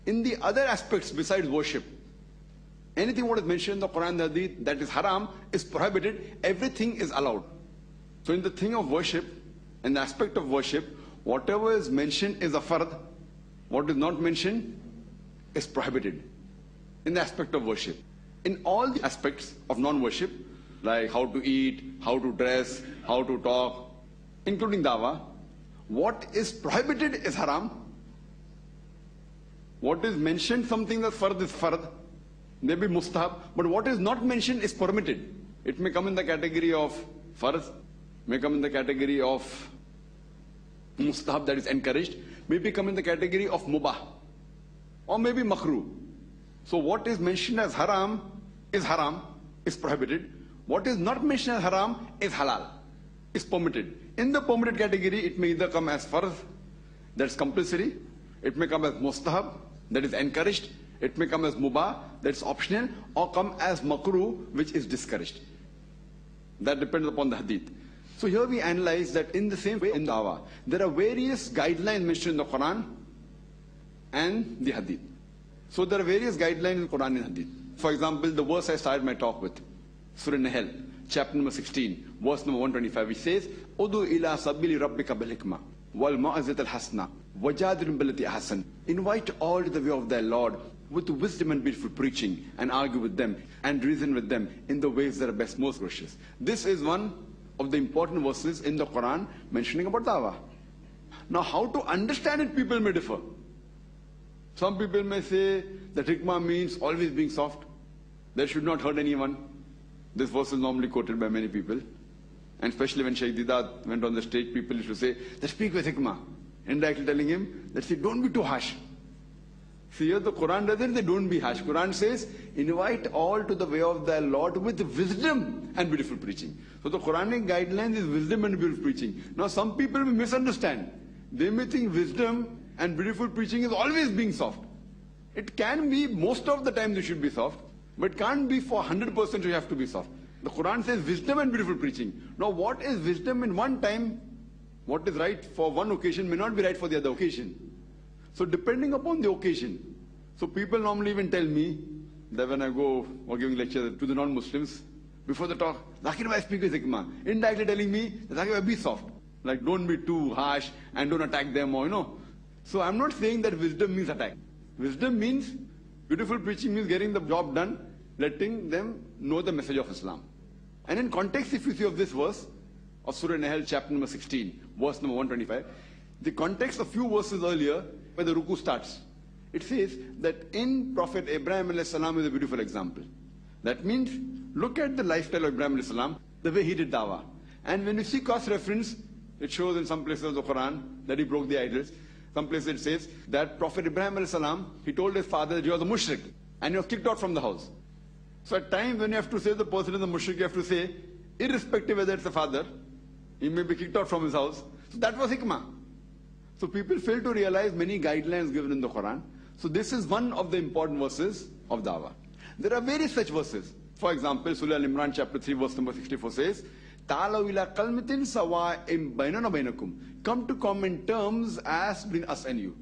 In the other aspects besides worship, anything what is mentioned in the Quran and the Hadith that is haram is prohibited, everything is allowed. So in the thing of worship, in the aspect of worship, whatever is mentioned is a fard, what is not mentioned is prohibited in the aspect of worship. In all the aspects of non-worship, like how to eat, how to dress, how to talk, including dawah, what is prohibited is haram. What is mentioned, something that's fard is fard, maybe mustahab, but what is not mentioned is permitted. It may come in the category of fard, may come in the category of mustahab, that is encouraged, maybe come in the category of mubah, or maybe makruh. So what is mentioned as haram, is prohibited. What is not mentioned as haram is halal, is permitted. In the permitted category, it may either come as fard, that's compulsory, it may come as mustahab, that is encouraged, it may come as mubah, that's optional, or come as makruh, which is discouraged. That depends upon the hadith. So here we analyze that in the same way in dawah, there are various guidelines mentioned in the Quran and the hadith. So there are various guidelines in the Quran and hadith. For example, the verse I started my talk with, Surah Nahl, chapter number 16, verse number 125, which says, Udu ila sabili rabbika bil hikmah wal ma'azat al hasna wajadilhum billati ahsan. Invite all to the way of their Lord with wisdom and beautiful preaching, and argue with them and reason with them in the ways that are best, most gracious. This is one of the important verses in the Quran mentioning about dawah. Now how to understand it, people may differ. Some people may say that hikmah means always being soft. That should not hurt anyone. This verse is normally quoted by many people. And especially when Shaykh Didat went on the stage, people used to say, that speak with hikmah. Indirectly telling him, that say, don't be too harsh. See, here the Quran doesn't say don't be harsh. Quran says, invite all to the way of thy Lord with wisdom and beautiful preaching. So the Quranic guidelines is wisdom and beautiful preaching. Now some people may misunderstand. They may think wisdom and beautiful preaching is always being soft. It can be, most of the time they should be soft, but it can't be for 100% you have to be soft. The Quran says wisdom and beautiful preaching. Now what is wisdom in one time, what is right for one occasion may not be right for the other occasion. So depending upon the occasion. So people normally even tell me that when I go or giving lectures to the non-Muslims, before the talk, Zakir bhai speak with hikmah. Indirectly telling me, Zakir bhai be soft. Like don't be too harsh and don't attack them, or So I'm not saying that wisdom means attack. Wisdom means, beautiful preaching means getting the job done, letting them know the message of Islam. And in context, if you see of this verse of Surah Nahl, chapter number 16, verse number 125, the context of few verses earlier, where the ruku starts, it says that in Prophet Ibrahim alayhi salam is a beautiful example. That means, look at the lifestyle of Ibrahim alayhi salam, the way he did dawah. And when you see cross-reference, it shows in some places of the Quran that he broke the idols. Some places it says that Prophet Ibrahim alayhi salam, he told his father that he was a mushrik and he was kicked out from the house. So at times when you have to say the person is a mushrik, you have to say, irrespective whether it's a father, he may be kicked out from his house. So that was hikmah. So people fail to realize many guidelines given in the Quran. So this is one of the important verses of dawah. There are various such verses. For example, Surah Al-Imran chapter 3 verse number 64 says, Ta'alaw ila kalmatin sawa'im bainana bainakum. Come to common terms as between us and you.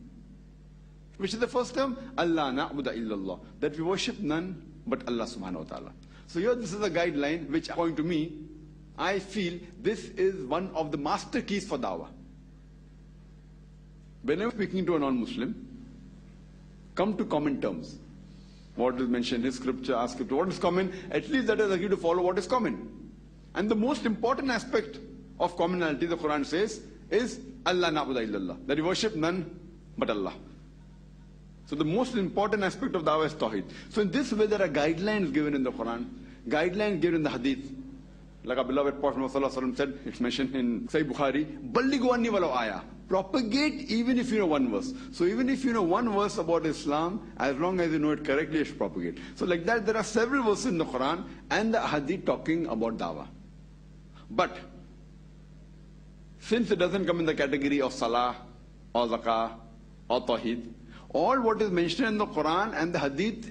Which is the first term? Allah na'budu illallah. That we worship none but Allah subhanahu wa ta'ala. So here this is a guideline which, according to me, I feel this is one of the master keys for dawah. Whenever speaking to a non-Muslim, come to common terms. What is mentioned in scripture, ask scripture, what is common? At least that is agreed to follow what is common. And the most important aspect of commonality, the Quran says, is Allah na'budu illallah. That you worship none but Allah. So the most important aspect of dawah is tawheed. So in this way there are guidelines given in the Quran, guidelines given in the hadith. Like our beloved Prophet Muhammad said, it's mentioned in Sahih Bukhari, Ballighu anni walau ayah. Propagate even if you know one verse. So even if you know one verse about Islam, as long as you know it correctly, you should propagate. So like that, there are several verses in the Quran and the hadith talking about dawah. But since it doesn't come in the category of salah or zakah or tawheed, all what is mentioned in the Quran and the hadith,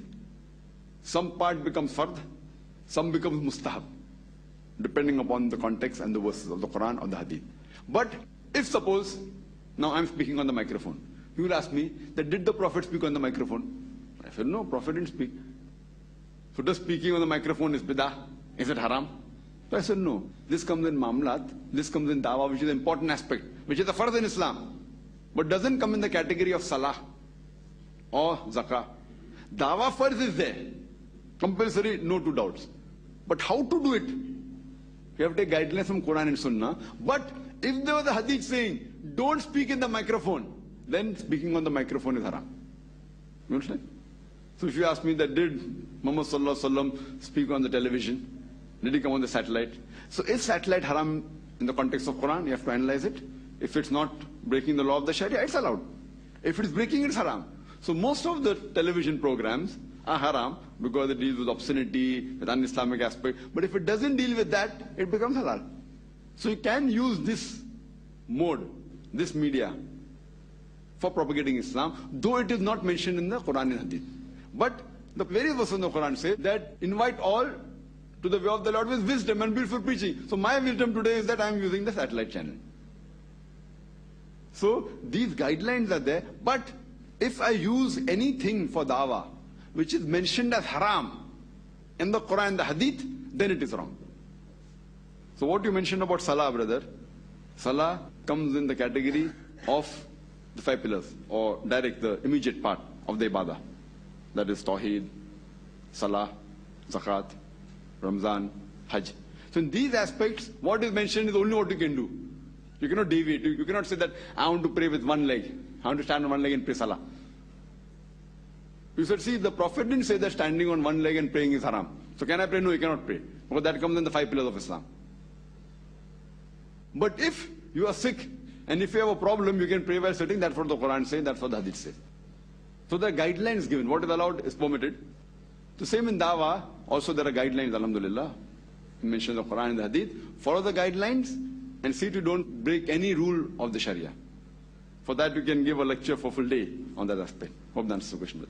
some part becomes fard, some becomes mustahab, depending upon the context and the verses of the Quran or the hadith. But if suppose, now I'm speaking on the microphone, You will ask me that did the Prophet speak on the microphone? I said, no, Prophet didn't speak. So does speaking on the microphone is bidah? Is it haram? So I said, no. This comes in mamlat, this comes in dawah, which is an important aspect, which is a fard in Islam, but doesn't come in the category of salah or zakah. Dawah fard is there. Compulsory, no two doubts. But how to do it? You have to take guidelines from Quran and Sunnah. But if there was a hadith saying, don't speak in the microphone, then speaking on the microphone is haram. You understand? So if you ask me that did Muhammad Sallallahu Alaihi Wasallam speak on the television? Did he come on the satellite? So is satellite haram in the context of Quran? You have to analyze it. If it's not breaking the law of the Sharia, it's allowed. If it's breaking, it's haram. So most of the television programs are haram because it deals with obscenity, with un-Islamic aspect. But if it doesn't deal with that, it becomes halal. So you can use this mode, this media, for propagating Islam, though it is not mentioned in the Quran and Hadith. But the various verses in the Quran say that invite all to the way of the Lord with wisdom and beautiful preaching. So my wisdom today is that I am using the satellite channel. So these guidelines are there, but if I use anything for dawah, which is mentioned as haram in the Quran and the Hadith, then it is wrong. So what you mentioned about Salah, brother, Salah comes in the category of the 5 pillars, or direct, the immediate part of the ibadah. That is Tawheed, Salah, Zakat, Ramzan, Hajj. So in these aspects, what is mentioned is only what you can do. You cannot deviate. You cannot say that I want to pray with one leg. I want to stand on one leg and pray Salah. You said, see, the Prophet didn't say that standing on one leg and praying is haram. So can I pray? No, you cannot pray. Because that comes in the 5 pillars of Islam. But if you are sick, and if you have a problem, you can pray while sitting. That's what the Quran says, that's what the Hadith says. So there are guidelines given. What is allowed is permitted. The same in dawah, also there are guidelines, alhamdulillah. You mentioned the Quran and the Hadith. Follow the guidelines and see you don't break any rule of the Sharia. For that you can give a lecture for full day on that aspect. Hope that answers the question.